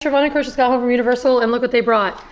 Trevon and Chris just got home from Universal and look what they brought.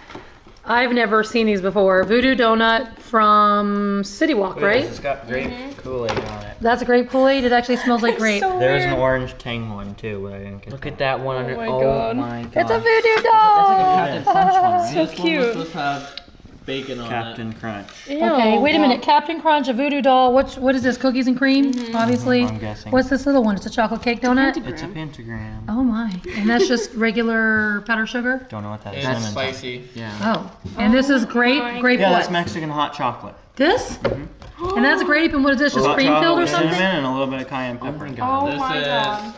I've never seen these before. VooDoo Donut from City Walk, right? It's got grape Kool-Aid on it. That's a grape Kool-Aid. It actually smells like grape. So There's an weird. orange tang one too, but I didn't get Look at that one under. my Oh God. my god. It's a VooDoo That's like a doll. Captain Crunch one, right? So This one was cute. supposed to have bacon on Captain Crunch. Ew, Okay, wait a wow. minute. Captain Crunch, a VooDoo doll. What is this? Cookies and cream, obviously. I'm guessing. What's this little one? It's a chocolate cake donut. It's a pentagram. Oh my! And that's just regular powdered sugar. Don't know what that it. is. It's Cinnamon. spicy. Yeah. Oh, and this is grape. my Grape Yeah, what? that's Mexican hot chocolate. This? And that's grape. And what is this? Just Hot cream filled chocolate or with something? cinnamon and a little bit of cayenne pepper. Oh This my is god.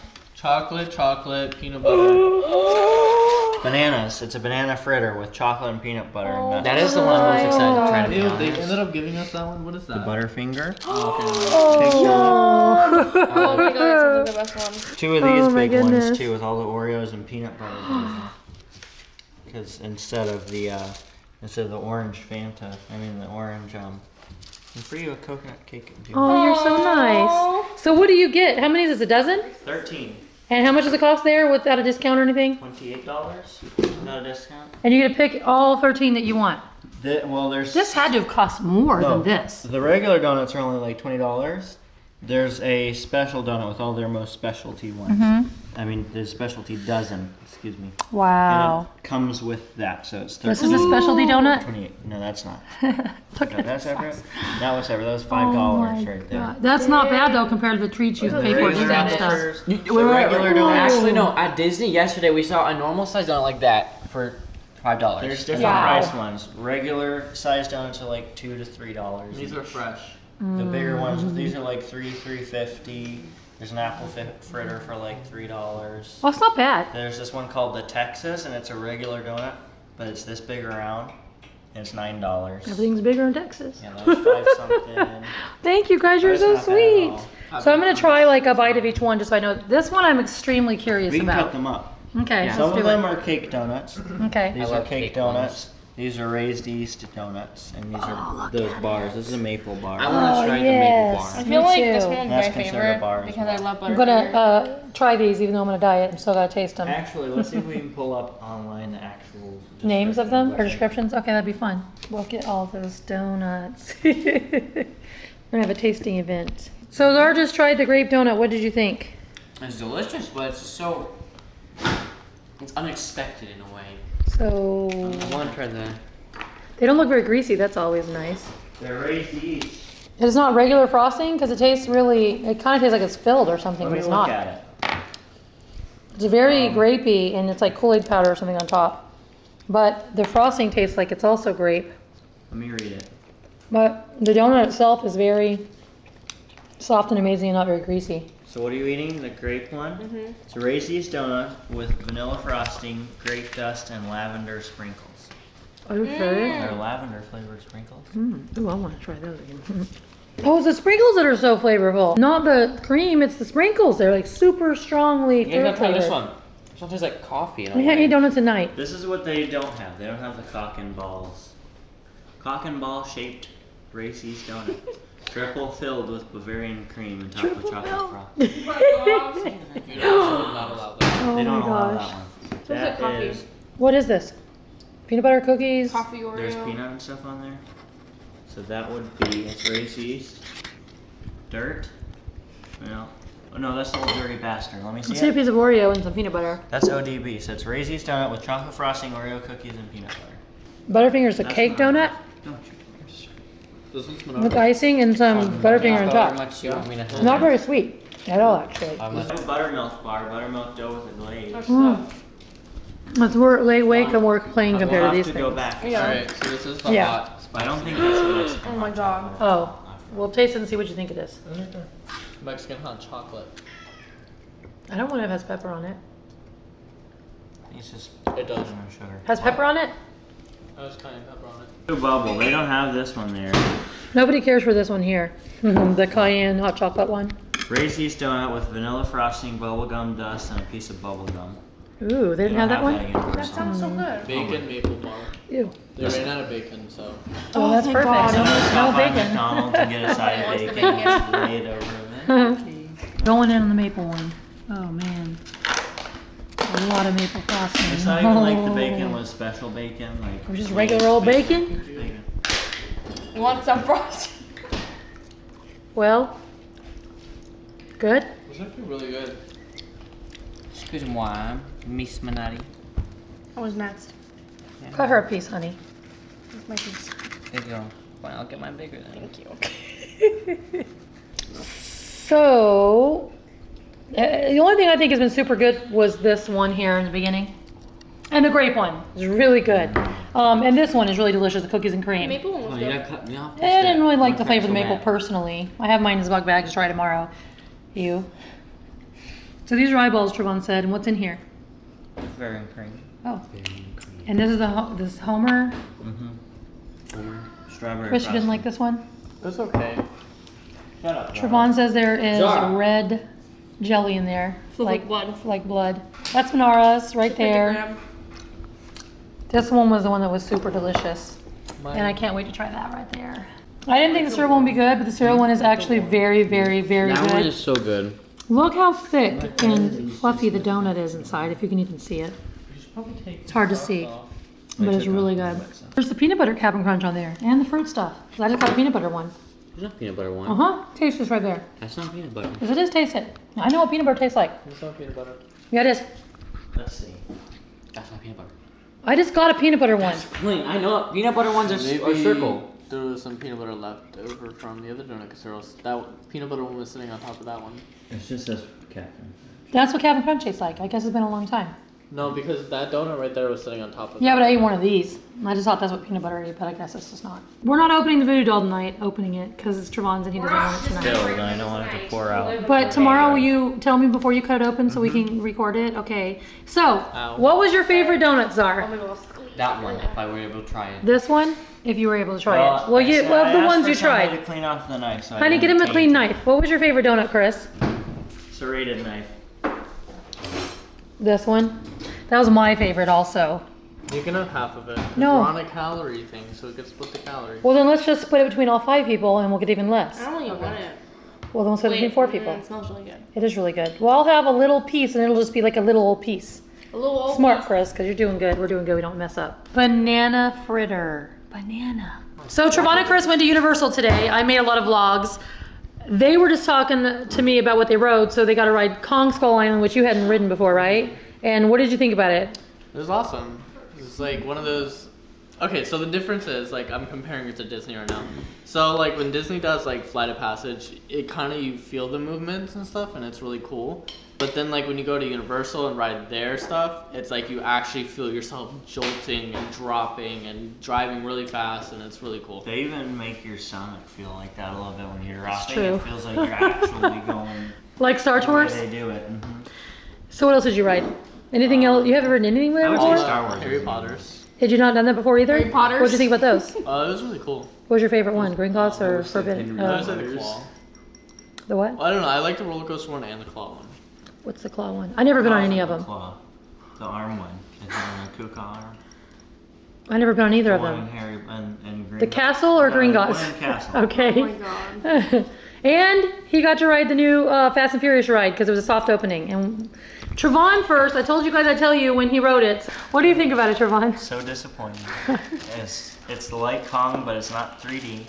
chocolate, peanut butter. Bananas. It's a banana fritter with chocolate and peanut butter. Oh, and That is the one I'm most excited to try to be Ew, they honest. ended up giving us that one. What is the that? Butterfinger. Oh my god, this is the best one. Two of these Oh my big goodness. ones too, with all the Oreos and peanut butter. Because instead of the orange Fanta, the orange and for you a coconut cake too. Oh, you're so nice. So what do you get? How many is this? A dozen? 13. And how much does it cost there without a discount or anything? $28. Not a discount. And you get to pick all 13 that you want. There's This had to have cost more No. than this. The regular donuts are only like $20. There's a special donut with all their most specialty ones. The specialty dozen, excuse me. Wow. And it comes with that, so it's 13. This is a specialty donut? 28. No, that's not. Look No, at that's this. separate. That was separate. That was Oh $5 my right there. God. That's not bad though compared to the treats you pay for at Regular Disney apple stuff. fritters, Wait, the regular donuts. Actually, no. At Disney yesterday, we saw a normal size donut like that for $5. There's different Wow. price ones. Regular size donuts are like $2 to $3. These are fresh. The bigger ones, these are like $3.50. There's an apple fritter for like $3. Oh, it's not bad. There's this one called the Texas, and it's a regular donut, but it's this big around, and it's $9. Everything's bigger in Texas. Yeah, that was 5 something. Thank you guys, you're That's so not bad at sweet. all. So I'm gonna try like a bite of each one just so I know. This one I'm extremely curious We can cut about. them up. Okay, Yeah. Some let's of do them it. are cake donuts. Okay. These I are love cake cake donuts. ones. These are raised yeast donuts, and these are those bars. This is a maple bar. I want to try the maple yes. I bar. feel like Me this too. one would be That's my considered a favorite bar as because I well. love I'm Butterfinger. gonna try these even though I'm on a diet. I'm still gotta taste them. Actually, let's see if we can pull up online the actual Names of them or description. descriptions? Okay, that'd be fun. We'll get all those donuts. We're gonna have a tasting event. So Laura just tried the grape donut. What did you think? It's delicious, but it's unexpected in a way. So I want to try the. they don't look very greasy. That's always nice. They're raised yeast. It's not regular frosting because it tastes really. It kind of tastes like it's filled or something, Let but me it's look not. at it. It's very grapey and it's like Kool-Aid powder or something on top. But the frosting tastes like it's also grape. Let me read it. But the donut itself is very soft and amazing and not very greasy. So what are you eating? The grape one? It's a raised yeast donut with vanilla frosting, grape dust, and lavender sprinkles. Are you serious? They're lavender flavored sprinkles. Ooh, I want to try those again. Oh, it's the sprinkles that are so flavorful. Not the cream, it's the sprinkles. They're like super strongly You gotta try flavored. this one. This one tastes like coffee in a We can't way. eat donuts tonight. This is what they don't have. They don't have the cock and balls. Cock and ball shaped raised yeast donut. Triple filled with Bavarian cream and topped with chocolate frost. You're absolutely not allowed that. Oh They don't my allow gosh. that one. So is it coffee? What is this? Peanut butter cookies? Coffee Oreo. There's peanut and stuff on there. So that would be, it's raised yeast, dirt, oh no, that's the old dirty bastard. Let me see Let's see a it. piece of Oreo and some peanut butter. That's ODB, so it's raised yeast donut with chocolate frosting, Oreo cookies, and peanut butter. Butterfinger's a That's cake not- donut Don't you? This one's with Monaro. icing and some Butterfinger on How top. much you want me to have? Not very sweet at all, actually. This is a buttermilk bar, buttermilk dough with a glaze. It's way more plain We'll compared to have these to things. go back. Yeah. Alright, so this is the Yeah. hot I don't spicy think that's the Mexican Oh my hot god. chocolate. Oh, we'll taste it and see what you think it is. Mexican hot chocolate. I don't want to have pepper on it. It's just It does. sugar. Has pepper on it? I was kind of pepper on it. Blue bubble, they don't have this one there. Nobody cares for this one here. The cayenne hot chocolate one. Raised yeast donut with vanilla frosting, bubblegum dust, and a piece of bubblegum. Ooh, they didn't have that one? That sounds so good. Bacon maple bar. Ew. They ran out of bacon, so. Oh, that's thank perfect. God. Someone No stop by bacon. McDonald's and get a side of Wants the bacon. bacon. Just lay it over there. Going in on the maple one. Oh man. a lot of maple frosting. It's not even like the bacon was special bacon. Like It was just regular old bacon? Bacon. You want some frosting? Well, good. It's actually really good. Excuse me, Miss Manati. What was next? Cut her a piece, honey. My piece. There you go. Fine, I'll get mine bigger then. Thank you. So, the only thing I think has been super good was this one here in the beginning. And the grape one is really good. And this one is really delicious, the cookies and cream. Maple one was Oh, you good. gotta cut me off. I didn't really like the flavor of the so maple bad. personally. I have mine as a bug bag to try tomorrow. You. So these are eyeballs, Trevon said. And what's in here? Very creamy. Oh. And this is this Homer. Strawberry. Chris, you didn't like this one? It's okay. Shut up. Trevon says there is Zara. red jelly in there. Like blood. Like blood. That's Manara's right there. Pentagram. This one was the one that was super delicious. And I can't wait to try that right there. I didn't think the cereal one would be good, but the cereal one is actually very, very, very That one good. is so good. Look how thick and fluffy the donut is inside, if you can even see it. It's hard to see, but it's really good. There's the peanut butter Cap'n Crunch on there, and the fruit stuff. 'Cause I just got a peanut butter one. There's no peanut butter one. Uh-huh, taste this right there. That's not peanut butter. Yes, it is, taste it. I know what peanut butter tastes like. It's not peanut butter. Yeah, it is. Let's see. That's not peanut butter. I just got a peanut butter one. Plain. I know peanut butter ones are circle. There was some peanut butter left over from the other donut because that peanut butter one was sitting on top of that one. It just says Captain. That's what Cap'n Crunch tastes like. I guess it's been a long time. No, because that donut right there was sitting on top of Yeah, but I ate one of these. I just thought that's what peanut butter is, but I guess it's just not. We're not opening the VooDoo Doll tonight, opening it, because it's Trevon's and he doesn't want it tonight. Filled, I don't want it to pour out. But tomorrow, will you tell me before you cut it open so we can record it? Okay. So, Ow. what was your favorite donut, Oh Zara? my gosh. That one, if I were able to try it. This one, if you were able to try it. Well, you, of the ones you To tried. clean off the knife. So I Honey, get didn't him a clean taint knife. What was your favorite donut, Chris? it. Serrated knife. This one? That was my favorite also. You can have half of it. No. We're on a calorie thing, so it gets split the calorie. Well, then let's just split it between all 5 people and we'll get even less. I don't even want it. Well, then we'll split it between 4 people. It smells really good. It is really good. Well, I'll have a little piece and it'll just be like a little old piece. A little old Smart, piece. Chris, because you're doing good. We're doing good. We don't mess up. Banana fritter. Banana. So Trevon and Chris went to Universal today. I made a lot of vlogs. They were just talking to me about what they rode. So they got to ride Kong Skull Island, which you hadn't ridden before, right? And what did you think about it? It was awesome. It's like one of those. Okay, so the difference is like I'm comparing it to Disney right now. So like when Disney does like Flight of Passage, it kind of you feel the movements and stuff, and it's really cool. But then like when you go to Universal and ride their stuff, it's like you actually feel yourself jolting and dropping and driving really fast, and it's really cool. They even make your stomach feel like that a little bit when you're dropping. true. It feels like you're actually going. Like Star the way Tours? They do it. So what else did you ride? Anything else? You haven't ridden anything with I it would before? say Star Wars. Harry Potter's. Had you not done that before either? Harry Potters? What did you think about those? It was really cool. What was your favorite one? Gringotts or Forbidden? I would say the claw. The what? Well, I don't know. I like the roller coaster one and the claw one. What's the claw one? I never been on any of them. Claw. The arm one. Is it on the Kuka arm? I never been on either of The one in them. Harry and Green The castle or One Gringotts? in Castle. Oh Okay. my god. And he got to ride the new Fast and Furious ride because it was a soft opening. And Trevon first, I told you guys I'd tell you when he rode it. What do you think about it, Trevon? So disappointing. It's like Kong, but it's not 3D.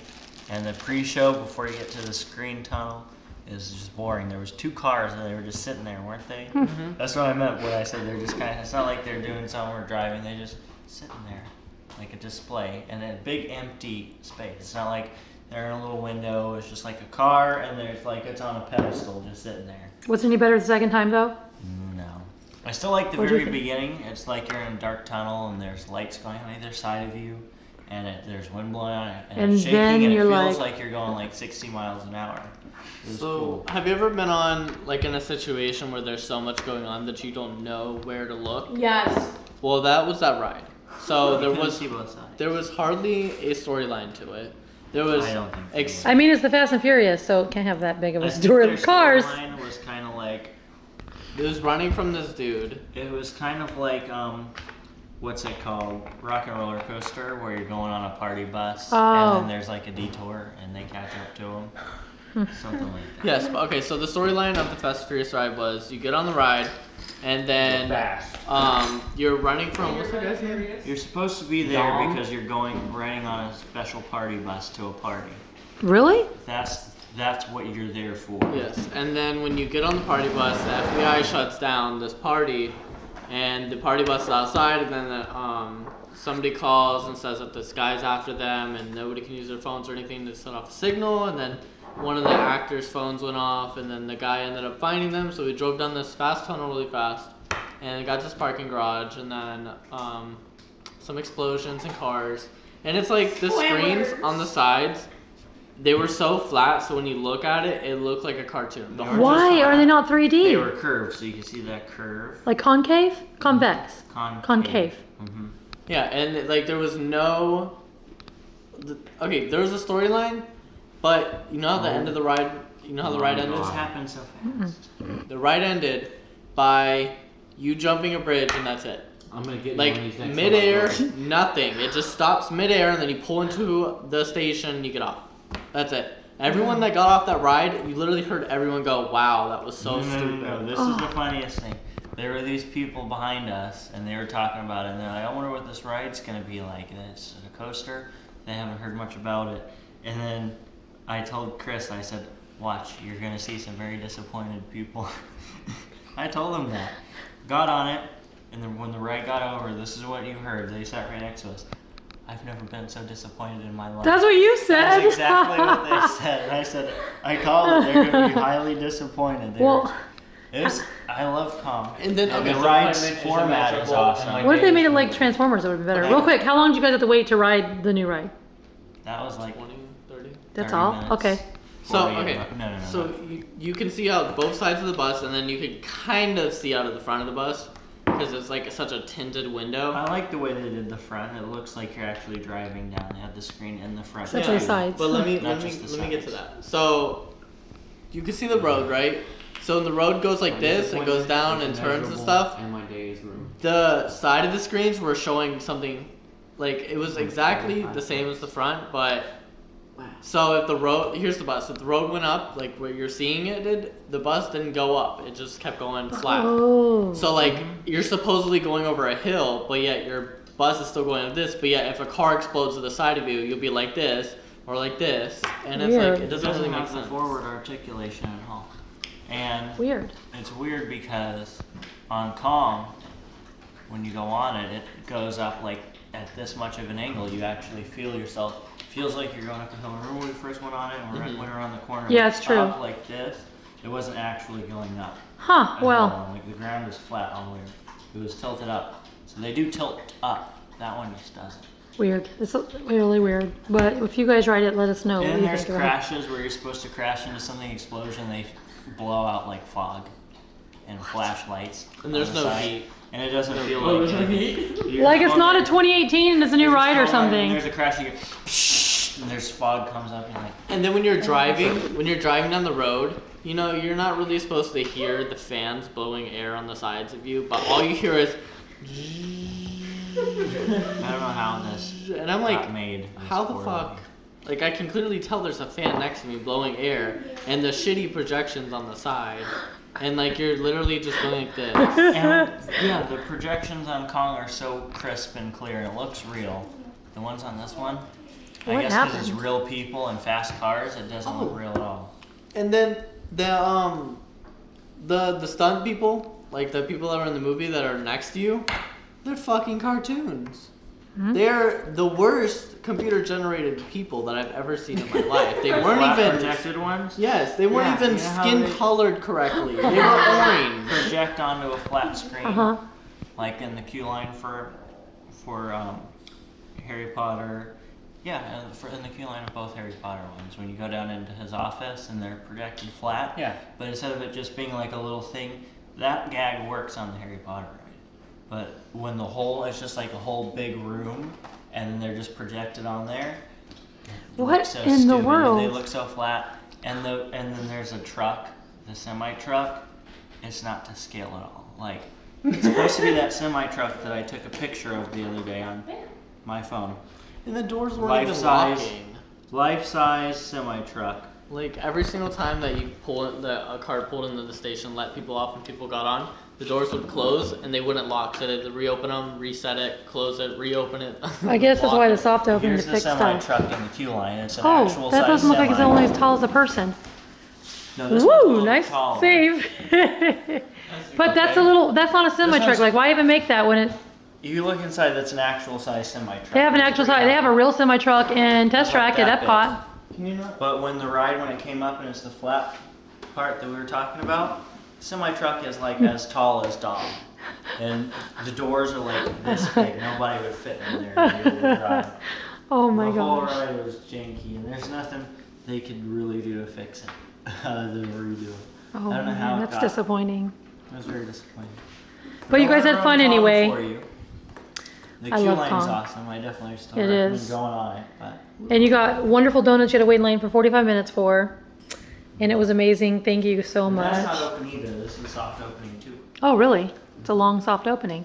And the pre-show before you get to the screen tunnel is just boring. There was 2 cars and they were just sitting there, weren't they? That's what I meant when I said they're just kind of. It's not like they're doing something or driving. They're just sitting there, like a display, and a big empty space. It's not like they're in a little window. It's just like a car, and there's like it's on a pedestal, just sitting there. Was it any better the second time though? No. I still like the What'd you very think? beginning. It's like you're in a dark tunnel and there's lights going on either side of you, and there's wind blowing on it, and it's And shaking, then and it you're feels like- like you're going like 60 miles an hour. It was So, cool. have you ever been on like in a situation where there's so much going on that you don't know where to look? Yes. Well, that was that ride. So You there couldn't was see both sides. there was hardly a storyline to it. There was I don't think so. I mean, it's the Fast and Furious, so it can't have that big of I a think story. their Cars. storyline was kind of like it was running from this dude. it was kind of like what's it called? Rock and Roller Coaster, where you're going on a party bus, Oh. and then there's like a detour, and they catch up to them. Something like that. Yes, but okay, so the storyline of the Fast and Furious ride was you get on the ride, and then you're running from what's that guy's name? You're supposed to be there Dom? because you're riding on a special party bus to a party. Really? That's what you're there for. Yes, and then when you get on the party bus, the FBI shuts down this party, and the party bus is outside, and then somebody calls and says that this guy's after them, and nobody can use their phones or anything to set off a signal, and then one of the actors' phones went off, and then the guy ended up finding them, so we drove down this fast tunnel really fast, and got to this parking garage, and then some explosions and cars, and it's like the screens on the sides, they were so flat, so when you look at it, it looked like a cartoon. The Why are they not 3D? They were curved, so you can see that curve. Like concave? Convex? Concave. Mm-hmm. Yeah, and like there was no. Okay, there was a storyline, but you know how the end of the ride. You know how the ride ended. This happened so fast. The ride ended by you jumping a bridge, and that's it. I'm gonna get Like one of these next midair, time. nothing. It just stops midair, and then you pull into the station, and you get off. That's it. Everyone that got off that ride, you literally heard everyone go, "Wow, that was so stupid." No, this is the funniest thing. There were these people behind us, and they were talking about it, and they're like, I wonder what this ride's going to be like. It's a coaster. They haven't heard much about it. And then I told Chris, I said, watch, you're going to see some very disappointed people. I told them that. Got on it, and then when the ride got over, this is what you heard. They sat right next to us. I've never been so disappointed in my life. That's what you said. That's exactly what they said. And I said, I called it. They're going to be highly disappointed. I love Kong. And then the ride's format is awesome. What if they made it like Transformers? It would be better. Real quick, how long did you guys have to wait to ride the new ride? That was like 20, 30. That's 30 all? minutes. Okay. So 40, okay, no. so you can see out both sides of the bus, and then you can kind of see out of the front of the bus because it's like such a tinted window. I like the way they did the front. It looks like you're actually driving down. They had the screen in the front. Except for the sides. But let me Not just the get to sides. that. So you can see the road, right? So the road goes like this and goes down and turns and stuff. And my day is ruined. The side of the screens were showing something like it was exactly the same as the front, but so if the road, here's the bus, if the road went up, like where you're seeing it did, the bus didn't go up, it just kept going flat. Oh. So like you're supposedly going over a hill, but yet your bus is still going like this, but yet if a car explodes to the side of you, you'll be like this or like this, and it's Weird. like it doesn't really make have the sense. forward articulation at all. And Weird. it's weird because on Kong, when you go on it, it goes up like at this much of an angle. You actually feel yourself. Feels like you're going up a hill. Remember when we first went on it and we went around the corner? Yeah, it it's true. stopped like this. It wasn't actually going up. Huh, a well. hill. Like the ground was flat all the way. It was tilted up. So they do tilt up. That one just doesn't. Weird. It's really weird. But if you guys ride it, let us know. And what then you there's think of it. crashes where you're supposed to crash into something, explosion, they blow out like fog and flashlights. And there's on the no side. heat. And it doesn't feel Oh, like there's no heat? you're Like it's going not a there, 2018 and it's a new you're ride or just going, something. And there's a crash, you go, and there's fog comes up, and you're like, And then when you're driving down the road, you know, you're not really supposed to hear the fans blowing air on the sides of you, but all you hear is I don't know how this and I'm got like, made. how the fuck? Like I can clearly tell there's a fan next to me blowing air and the shitty projections on the side. And like you're literally just going like this. And yeah, the projections on Kong are so crisp and clear, and it looks real. The ones on this one, I What guess because it's happened? real people and fast cars, it doesn't look Oh. real at all. And then the stunt people, like the people that are in the movie that are next to you, they're fucking cartoons. They're the worst computer generated people that I've ever seen in my life. They weren't Flat even projected ones. Yes, they weren't Yeah, even you know how skin they- colored correctly. They were orange. Project onto a flat screen, Uh-huh. like in the queue line for Harry Potter. Yeah, in the queue line of both Harry Potter ones, when you go down into his office and they're projected flat. Yeah. But instead of it just being like a little thing, that gag works on the Harry Potter ride. But when it's just like a whole big room, and then they're just projected on there. it What looks so in the stupid. world? They look so flat, and then there's a truck, the semi truck. It's not to scale at all. Like it's supposed to be that semi truck that I took a picture of the other day on my phone. And the doors weren't Life even size. locking. Life-size semi truck. Like every single time that you a car pulled into the station, let people off and people got on, the doors would close and they wouldn't lock. So they had to reopen them, reset it, close it, reopen it. I guess that's why the soft open Here's to the fix semi stuff. truck in the queue line. It's an actual Oh, that size doesn't look like it's semi. only as tall as a person. No, this one's a Woo, little nice taller. save. But that's a little, that's not a semi truck. one's- Like, why even make that when it, If you look inside, that's an actual size semi truck. they have an actual size, they have a real semi truck and test track at That big. Epcot. Can you not? But when it came up and it's the flat part that we were talking about, semi truck is like as tall as Dom. And the doors are like this big. Nobody would fit in there to be able to drive. Oh my The whole gosh. ride was janky, and there's nothing they could really do to fix it other than redo it. Oh I don't know how man, it that's got- disappointing. It was very disappointing. But you guys had I'll fun run Kong anyway. For you. The I queue love line's Kong. awesome. I definitely still It recommend is. going on it. But And you got wonderful donuts you had to wait in line for 45 minutes for. And it was amazing. Thank you so that's much. not open either. This is soft opening too. Oh, really? It's a long, soft opening.